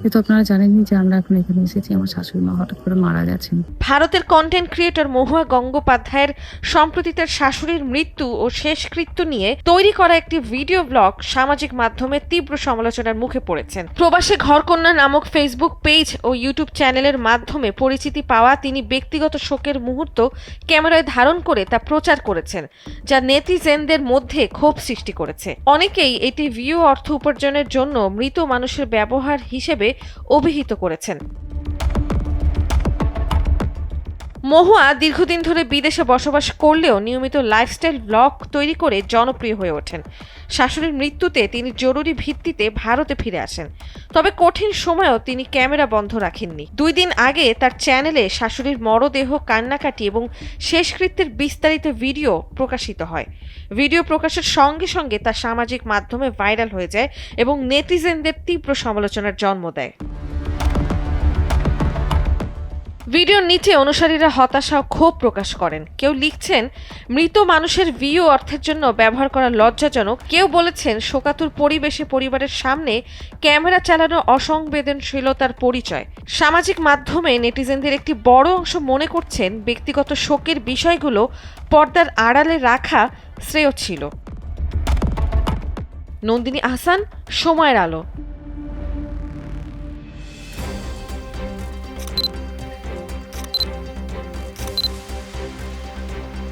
কিন্তু আপনারা জানেনই যে আমরা এখন এখানে এসেছি, আমার শাশুড়ি মা হঠাৎ করে মারা গেছেন। ভারতের কন্টেন্ট ক্রিয়েটর মহুয়া গঙ্গোপাধ্যায়ের সম্প্রতি তার শাশুড়ির মৃত্যু ও শেষকৃত্য নিয়ে তৈরি করা একটি ভিডিও ব্লগ সামাজিক মাধ্যমে তীব্র সমালোচনার মুখে পড়েছেন। প্রবাসে ঘরকন্যা নামক ফেসবুক পেজ ও ইউটিউব চ্যানেলের মাধ্যমে পরিচিতি পাওয়া তিনি ব্যক্তিগত শোকের মুহূর্ত ক্যামেরায় ধারণ করে তা প্রচার করেছেন, যা নেটিজেনদের মধ্যে ক্ষোভ সৃষ্টি করেছে। অনেকেই এটি ভিউ অর্থ উপার্জনের জন্য মৃত মানুষের ব্যবহার হিসেবে অভিহিত করেছেন। মহুয়া দীর্ঘদিন ধরে বিদেশে বসবাস করলেও নিয়মিত লাইফস্টাইল ব্লগ তৈরি করে জনপ্রিয় হয়ে ওঠেন। শাশুড়ির মৃত্যুতে তিনি জরুরি ভিত্তিতে ভারতে ফিরে আসেন, তবে কঠিন সময়েও তিনি ক্যামেরা বন্ধ রাখেননি। 2 দিন আগে তার চ্যানেলে শাশুড়ির মরদেহ, কান্নাকাটি এবং শেষকৃত্যের বিস্তারিত ভিডিও প্রকাশিত হয়। ভিডিও প্রকাশের সঙ্গে সঙ্গে তা সামাজিক মাধ্যমে ভাইরাল হয়ে যায় এবং নেটিজেনদের তীব্র সমালোচনার জন্ম দেয়। ভিডিওর নিচে অনুসারীরা হতাশা ও ক্ষোভ প্রকাশ করেন। কেউ লিখছেন, মৃত মানুষের ভিউ অর্থের জন্য ব্যবহার করা লজ্জাজনক। কেউ বলেছেন, শোকাতুর পরিবেশে পরিবারের সামনে ক্যামেরা চালানো অসংবেদনশীলতার পরিচয়। সামাজিক মাধ্যমে নেটিজেনদের একটি বড় অংশ মনে করছেন ব্যক্তিগত শোকের বিষয়গুলো পর্দার আড়ালে রাখা শ্রেয় ছিল। নন্দিনী আহসান, সময়ের আলো।